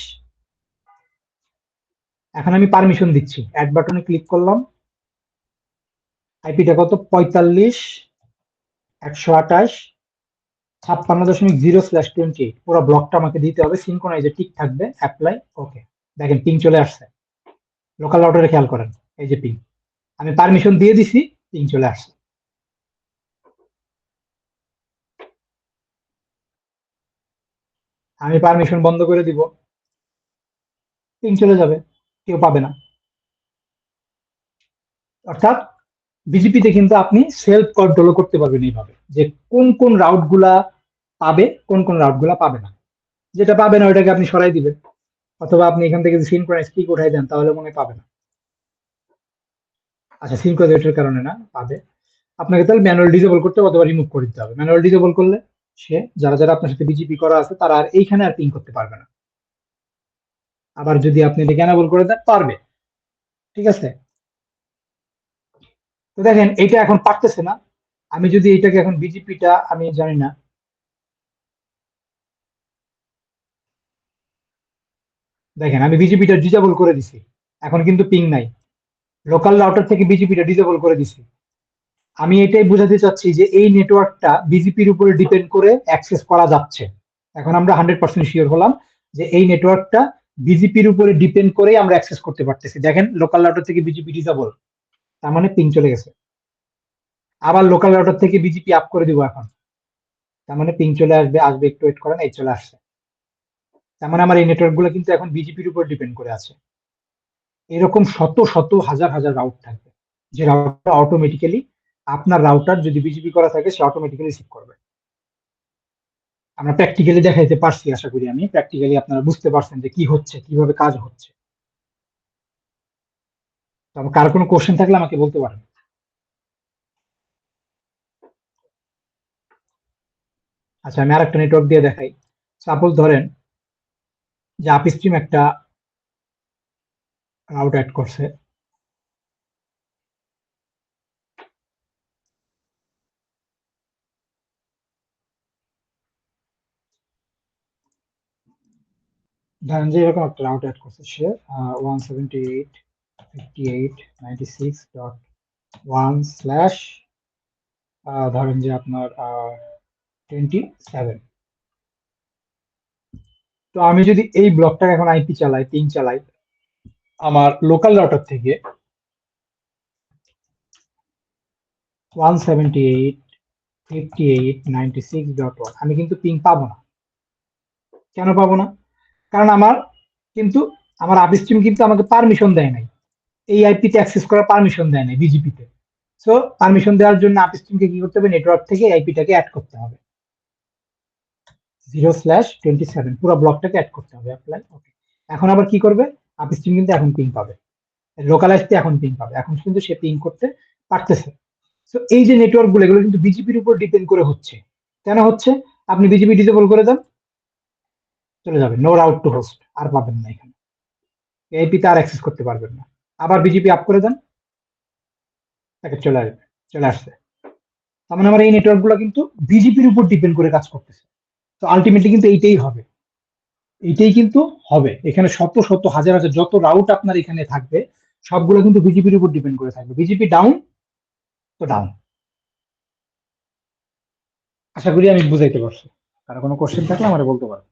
এখন আমি পারমিশন দিচ্ছি, অ্যাড বাটনে ক্লিক করলাম, আইপিটা কত? 45.128.56.0/28, পুরো ব্লকটা আমাকে দিতে হবে, সিনক্রোনাইজে ঠিক থাকবে, অ্যাপ্লাই, ওকে। দেখেন পিং চলে আসছে, লোকাল রাউটারে খেয়াল করেন, এই যে পিং, আমি পারমিশন দিয়ে দিছি, পিং চলে আসছে। আমি পারমিশন বন্ধ করে দিব, পিং চলে যাবে, কেউ পাবে না। অর্থাৎ বিজিপিতে কিন্তু আপনি সেলফ কন্ট্রোল করতে পারবেন এইভাবে, যে কোন কোন রাউট গুলা পাবে, কোন কোন রাউট গুলা পাবে না। যেটা পাবে না ওইটাকে আপনি সরাই দিবেন, অথবা আপনি এখান থেকে সিনক্রোনাইজ কিক উঠাই দেন, তাহলে মনে হয় পাবে না। আচ্ছা, সিনক্রোনাইজের কারণে না, পাবে। আপনাকে তাহলে ম্যানুয়াল ডিসেবল করতে হবে অথবা রিমুভ করে দিতে হবে। ম্যানুয়াল ডিসেবল করলে সে যারা যারা আপনার সাথে বিজিপি করা আছে তারা আর এইখানে আর পিং করতে পারবে না। আবার যদি আপনি এটাকে এনেবল করে দেন, পারবে। ঠিক আছে? তো দেখেন এটা এখন পারতেছে না। আমি যদি এটাকে এখন বিজিপিটা আমি জানি না, দেখেন আমি বিজিপিটা ডিসেবল করে দিছি, এখন কিন্তু পিং নাই। লোকাল রাউটার থেকে বিজিপিটা ডিসেবল করে দিছি। আমি এটাই বোঝাতে চাচ্ছি যে এই নেটওয়ার্কটা বিজিপির উপরে ডিপেন্ড করে অ্যাক্সেস করা যাচ্ছে। এখন আমরা 100% শিওর হলাম যে এই নেটওয়ার্কটা বিজিপির উপরে ডিপেন্ড করেই আমরা অ্যাক্সেস করতে পারতেছি। দেখেন লোকাল রাউটার থেকে বিজিপি ডিসেবল, তার মানে পিং চলে গেছে। আবার লোকাল রাউটার থেকে বিজিপি আপ করে দিব এখন, তার মানে পিং চলে আসবে, আসবে, একটু ওয়েট করেন, এই চলে আসছে। তার মানে আমার এই নেটওয়ার্ক গুলো কিন্তু এখন বিজিপির উপর ডিপেন্ড করে আছে। এরকম শত শত হাজার হাজার রাউট থাকবে, যে রাউটটা অটোমেটিক্যালি, আপনার রাউটার যদি বিজিপি করা থাকে সে অটোমেটিক্যালি রিসিভ করবে। আমরা প্র্যাকটিক্যালি দেখাইতে পারছি, আশা করি আমি প্র্যাকটিক্যালি আপনারা বুঝতে পারছেন যে কি হচ্ছে, কিভাবে কাজ হচ্ছে। তো কার কোনো কোশ্চেন থাকলে আমাকে বলতে পারেন। আচ্ছা, আমি আরেকটা নেটওয়ার্ক দিয়ে দেখাই। সাপোজ ধরেন যে আপস্ট্রিম একটা রাউট অ্যাড করছে, ধরেন যে এরকম একটা রাউট অ্যাড করছে সে 178.58.96.1/ ধরেন যে আপনার 27। তো আমি যদি এই ব্লকটাকে এখন আইপি চালাই, পিং চালাই, আমার লোকাল রাউটার থেকে 178.58.96.1, আমি কিন্তু পিং পাবো না। কেন পাবো না? কারণ কিন্তু আমার আপস্ট্রিম কিন্তু আমাকে পারমিশন দেয় নাই, এই আইপিতে অ্যাক্সেস করার পারমিশন দেয় নাই বিজিপিতে। সো পারমিশন দেওয়ার জন্য আপস্ট্রিমকে কি করতে হবে? নেটওয়ার্ক থেকে আইপিটাকে অ্যাড করতে হবে। 0/27 পুরো ব্লকটাকে অ্যাড করতে হবে। অ্যাপ্লাই, ওকে। এখন আবার কি করবে, আপস্ট্রিম কিন্তু এখন পিং পাবে, লোকালাইজতে এখন পিং পাবে, এখন কিন্তু সে পিং করতে পারতেছে। তো এই যে নেটওয়ার্ক গুলো, এগুলো কিন্তু বিজিপির উপর ডিপেন্ড করে হচ্ছে। কেন হচ্ছে, আপনি বিজিপি ডিসেবল করে দেন, চলে যাবে নো রাউট টু হোস্ট, আর পাবেন না এখানে, এআইপি তে আর অ্যাক্সেস করতে পারবেন না। আবার বিজিপি আপ করে দেন, তাকে চলে আসবে, চলে আসছে। তার মানে আমার এই নেটওয়ার্ক গুলো কিন্তু বিজিপির উপর ডিপেন্ড করে কাজ করতেছে। তো আলটিমেটলি কিন্তু এইটাই হবে, এইটাই কিন্তু হবে। এখানে শত শত হাজার হাজার যত রাউট আপনার এখানে থাকবে, সবগুলো কিন্তু বিজেপির উপর ডিপেন্ড করে থাকবে। বিজেপি ডাউন তো ডাউন। আশা করি আমি বুঝাইতে পারছি। কারো কোনো কোশ্চেন থাকলে আমার বলতে পারো।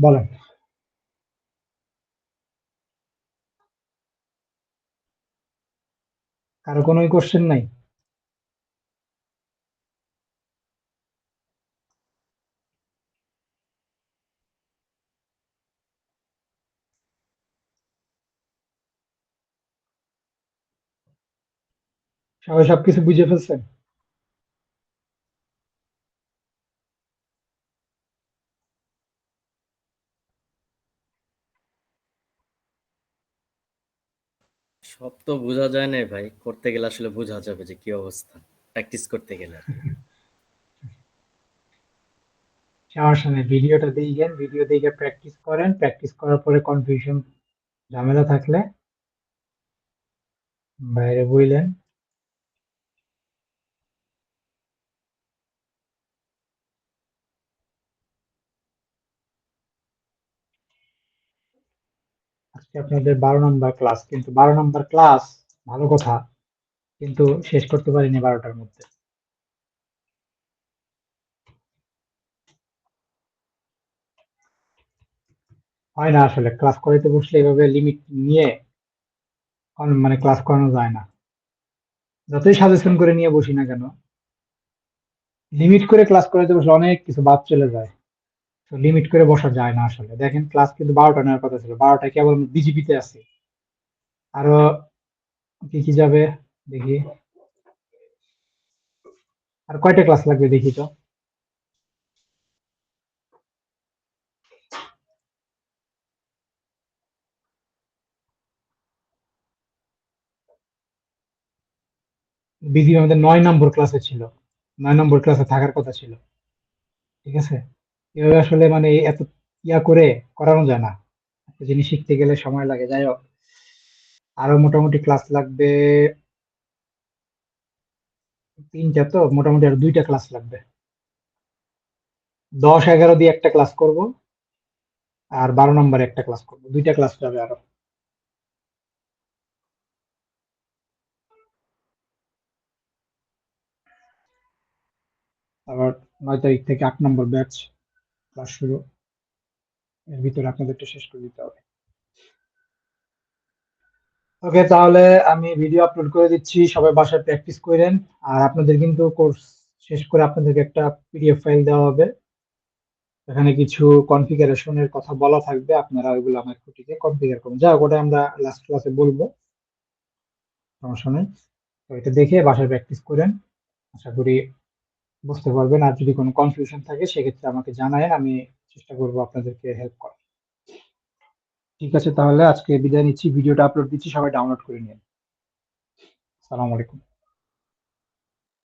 বলেন। কারো কোনো কোশ্চেন নাই? সবাই সবকিছু বুঝে ফেলছেন?
সব তো বোঝা যায় না ভাই, করতে গেলে আসলে বোঝা যাবে যে কি অবস্থা, প্র্যাকটিস করতে গেলে আর কি।
সমস্যা নেই, ভিডিওটা দেখেন, ভিডিও দেখে প্র্যাকটিস করেন, প্র্যাকটিস করার পরে কনফিউশন ঝামেলা থাকলে বাইরে বইলেন। আজকে আপনাদের 12 নম্বর ক্লাস, কিন্তু 12 নম্বর ক্লাস ভালো কথা, কিন্তু শেষ করতে পারিনি 12টার মধ্যে। হয় না আসলে, ক্লাস করাইতে বসলে এভাবে লিমিট নিয়ে মানে ক্লাস করানো যায় না। যতই সাজেশন করে নিয়ে বসি না কেন, লিমিট করে ক্লাস করাইতে বসলে অনেক কিছু বাদ চলে যায়। তো লিমিট করে বসা যায় না আসলে। দেখেন ক্লাস কিন্তু 12টা নেওয়ার কথা ছিল, 12টা কেবল বিজিবিতে আছে। আরো কি কি যাবে দেখি, আর কয়টা ক্লাস লাগবে দেখি তো। বিজিবি আমাদের 9 নম্বর ক্লাসে ছিল, 9 নম্বর ক্লাসে থাকার কথা ছিল। ঠিক আছে, এভাবে আসলে মানে এত ইয়া করে করানো যায় না, একটা জিনিস শিখতে গেলে সময় লাগে। যাই হোক, আরো মোটামুটি ক্লাস লাগবে 3টা, তো মোটামুটি আর 2টা ক্লাস লাগবে। 10-11 দিয়ে একটা ক্লাস করব, আর 12 নম্বরে একটা ক্লাস করবো, 2টা ক্লাস যাবে আরো। আবার 9 তারিখ থেকে 8 নম্বর ব্যাচ ক্লাস শুরু, এর ভিতরে আপনাদেরটা শেষ করে দিতে হবে। ওকে, তাহলে আমি ভিডিও আপলোড করে দিচ্ছি, সবাই বাসায় প্র্যাকটিস করেন। আর আপনাদের কিন্তু কোর্স শেষ করে আপনাদেরকে একটা পিডিএফ ফাইল দেওয়া হবে, এখানে কিছু কনফিগারেশনের কথা বলা থাকবে, আপনারা ওইগুলো আমার খুঁটিতে কনফিগার করুন। যা হোক, ওটা আমরা লাস্ট ক্লাসে বলবো, সমস্যা নেই। তো এটা দেখে বাসায় প্র্যাকটিস করেন, আশা করি বুঝতে পারবেন। আর যদি কোনো কনফিউশন থাকে সেক্ষেত্রে আমাকে জানায়েন, আমি চেষ্টা করবো আপনাদেরকে হেল্প করার। ঠিক আছে, তাহলে আজকে বিদায় নিচ্ছি, ভিডিওটা আপলোড দিচ্ছি, সবাই ডাউনলোড করে নিন। সালাম আলাইকুম।